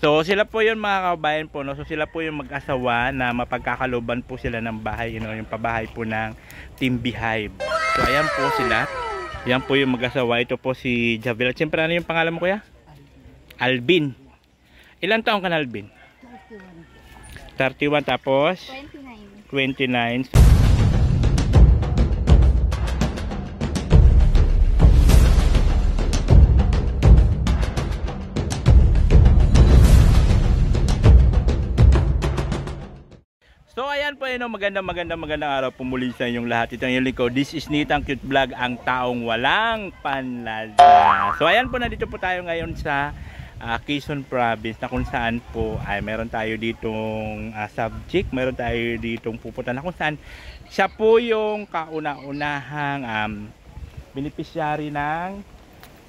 So sila po yun mga kabayan po, no? So sila po yung mag-asawa na mapagkakaloban po sila ng bahay, yung pabahay po ng Team Beehive. So ayan po sila. Yan po yung mag-asawa. Ito po si Javel. At siyempre ano yung pangalan mo kuya? Alvin. Ilan taong ka na Alvin? 31 tapos? 29. So ayan po magandang araw po muli sa inyong lahat. Ito yung likod. This is Nitang Cute Vlog, ang taong walang panlasa. So ayan po, nandito po tayo ngayon sa Quezon Province, na kung saan po ay meron tayo ditong subject, meron tayo ditong pupunta na kung saan siya po yung kauna-unahang beneficiary ng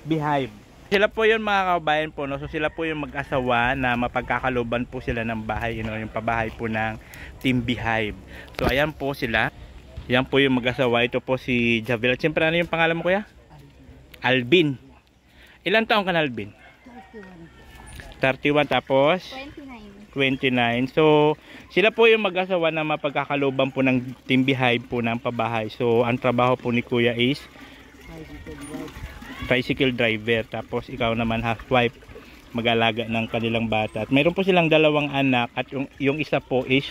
Beehive. Sila po yun mga kabayan po, no? So sila po yung mag-asawa na mapagkakaloban po sila ng bahay, yung pabahay po ng Team Beehive. So ayan po sila. Yan po yung mag-asawa. Ito po si Javel. At siyempre ano yung pangalan mo kuya? Alvin. Ilan taong ka na Alvin? 31 tapos? 29. So sila po yung mag-asawa na mapagkakaloban po ng Team Beehive po ng pabahay. So ang trabaho po ni kuya is tricycle driver, tapos ikaw naman housewife, mag-alaga ng kanilang bata. At mayroon po silang dalawang anak, at yung isa po is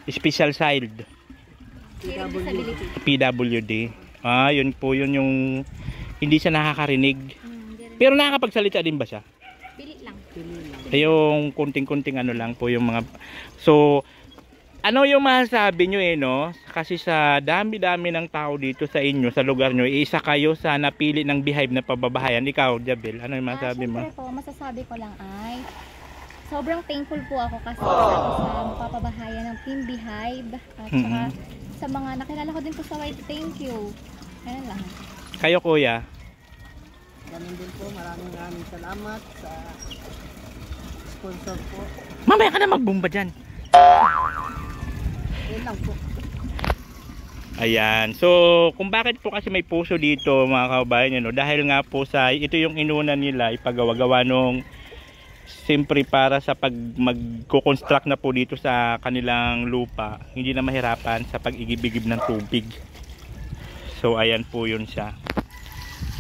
special child, PWD. Yun po yun, yung hindi siya nakakarinig. Pero nakakapagsalita din ba siya? Pili lang. Yung kunting-kunting ano lang po yung mga. So ano yung masasabi nyo no? Kasi sa dami-dami ng tao dito sa inyo, sa lugar nyo, isa kayo sa napili ng Beehive na pababahayan. Ikaw, Jabel, ano yung masasabi mo? Siyempre po, masasabi ko lang ay sobrang thankful po ako kasi sa mapapabahayan ng Team Beehive at saka sa mga nakilala ko din po sa White. Thank you. Ganun lang. Kayo kuya? Ganun din po, maraming salamat sa sponsor po. Mamaya ka na magbumba dyan. Lang po. Ayan. So, kung bakit po kasi may puso dito mga kabayan, dahil nga po sa ito yung inuna nila ipagawa-gawa nung siyempre para sa pag magko-construct na po dito sa kanilang lupa, hindi na mahirapan sa pag-igib-igib ng tubig. So, ayan po yun siya.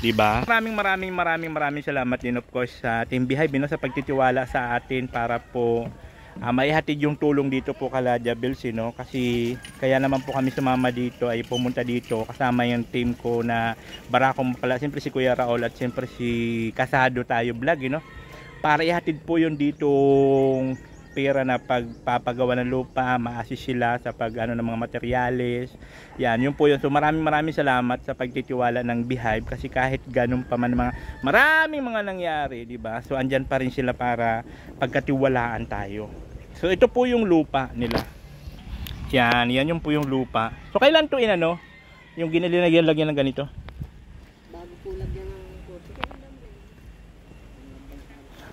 Diba? Maraming salamat din of course sa Team Beehive sa pagtitiwala sa atin para po maihatid yung tulong dito po kala Jabels, kasi kaya naman po kami sumama dito, ay pumunta dito kasama yung team ko na Barakong pala, siyempre si Kuya Raul at siyempre si Kasado Tayo Vlog, para ihatid po yung ditong pera na pagpapagawa ng lupa, ma-assist sila sa ng mga materyales. Yun po yun. So maraming salamat sa pagtitiwala ng Beehive, kasi kahit ganun pa man maraming mga nangyari, di ba? So andyan pa rin sila para pagkatiwalaan tayo. So ito po yung lupa nila. Yan yung po yung lupa. So kailan to yung ginilagyan ng ganito? Bago po lagyan ng kurso.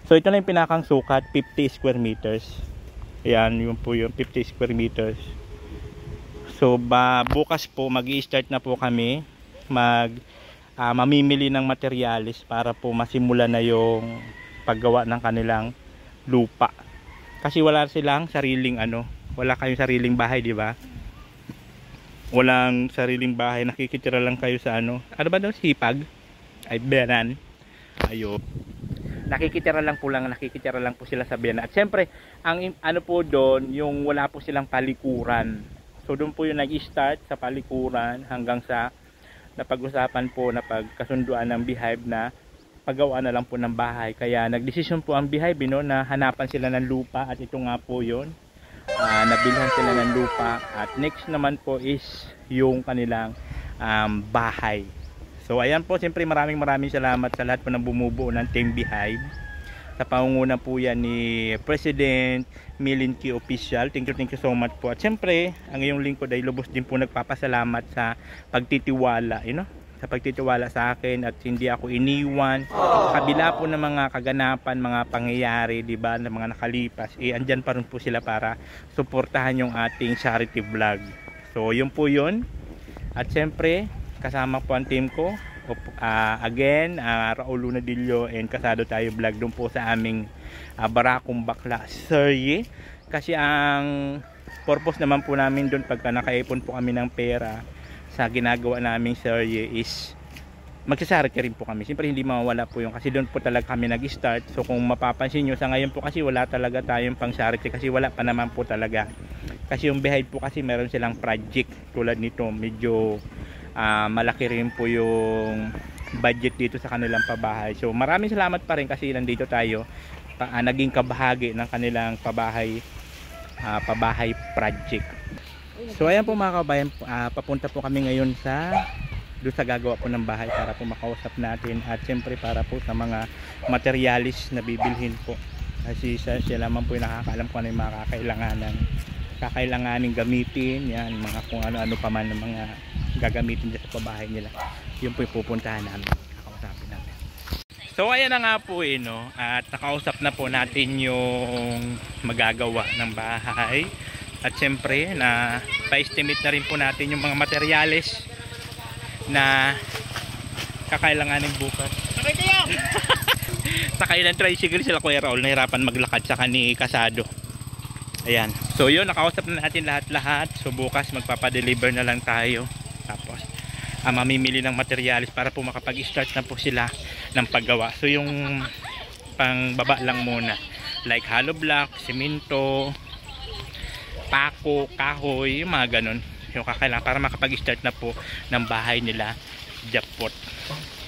So ito na yung pinakang sukat, 50 square meters. Ayan, yun po yung 50 square meters. So bukas po mag-i-start na po kami mamimili ng materyales para po masimula na yung paggawa ng kanilang lupa. Kasi wala silang sariling wala kayong sariling bahay, di ba? Walang sariling bahay, nakikitira lang kayo sa ano ba daw, sipag? Ay, benan. Ayo. Nakikitira lang po sila sa Biana. At syempre, ang po doon, yung wala po silang palikuran. So doon po yung nag-start sa palikuran hanggang sa napag-usapan po na pagkasunduan ng Beehive na paggawa na lang po ng bahay. Kaya nagdesisyon po ang Beehive na hanapan sila ng lupa, at ito nga po yun. Nabilhan sila ng lupa, at next naman po is yung kanilang bahay. So ayan po, siyempre maraming salamat sa lahat po ng bumubuo ng Team Beehive. Sa pangunguna po yan ni President Milinki Official. Thank you so much po. At siyempre, ang iyong lingkod ay lubos din po nagpapasalamat sa pagtitiwala, sa pagtitiwala sa akin, at hindi ako iniwan. Kabila po ng mga kaganapan, mga pangyayari, di ba, ng mga nakalipas, andyan pa rin po sila para suportahan yung ating charity vlog. So yun po yun. At siyempre, kasama po ang team ko. Again, Raul Lunadillo and Kasado Tayo Vlog doon po sa aming Barakong Bakla serye. Kasi ang purpose naman po namin doon pagka nakaipon po kami ng pera sa ginagawa naming serye is magsasarity rin po kami. Siyempre hindi mawawala po yung kasi doon po talaga kami nag-start. So kung mapapansin nyo sa ngayon po kasi wala talaga tayong pang charity kasi wala pa naman po talaga. Kasi yung Behive po kasi meron silang project tulad nito. Medyo malaki rin po yung budget dito sa kanilang pabahay. So maraming salamat pa rin kasi nandito tayo naging kabahagi ng kanilang pabahay project. So ayan po mga kabayan, papunta po kami ngayon doon sa gagawa po ng bahay para po makausap natin at siyempre para po sa mga materialis na bibilhin po kasi sila naman po yung nakakaalam kung ano yung mga kakailanganin gamitin, yan mga kung ano-ano pa man ng mga gagamitin dyan sa pabahay nila, yun po yung pupuntahan namin, kakausapin natin. So ayan na nga po no? At nakausap na po natin yung magagawa ng bahay at siyempre na pa-estimate na rin po natin yung mga materyales na kakailanganin bukas. Sakay ng tricycle sila Kuya Raul, nahirapan maglakad sa ni Kasado. Ayan, so yun, nakausap na natin lahat-lahat. So bukas magpapadeliver na lang tayo, tapos mamimili ng materialis para po makapag-start na po sila ng paggawa. So yung pangbaba lang muna, like hollow block, simento, pako, kahoy, yung mga ganun yung kakailangan para makapag-start na po ng bahay nila Japot,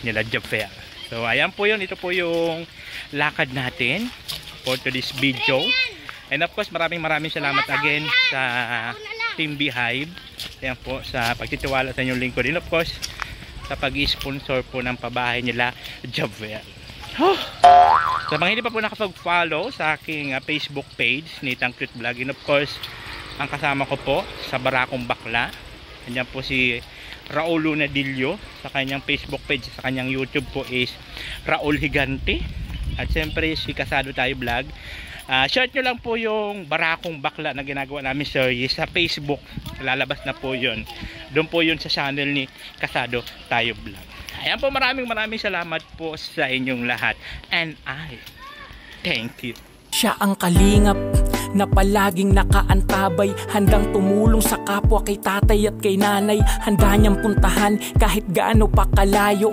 nila Japfair. So ayan po yun, ito po yung lakad natin for today's video. And of course maraming salamat again sa Team Behive. Ayan po sa pagtitiwala sa inyong lingkod. And of course sa pag-sponsor po ng pabahay nila Japfair. Sa mga hindi pa po nakapag-follow sa aking Facebook page Nitang Cute Vlog, and of course ang kasama ko po sa Barakong Bakla, kanya po si Raul Lunadillo, sa kanyang Facebook page, sa kanyang YouTube po is Raul Higante, at siyempre si Kasado Tayo Vlog. Search nyo lang po yung Barakong Bakla na ginagawa namin series sa Facebook, lalabas na po yun, doon po yun sa channel ni Kasado Tayo Vlog. Ayan po, maraming salamat po sa inyong lahat, and I thank you. Siya ang kalingap na palaging nakaantabay, handang tumulong sa kapwa, kay tatay at kay nanay, handa niyang puntahan kahit gaano pa kalayo.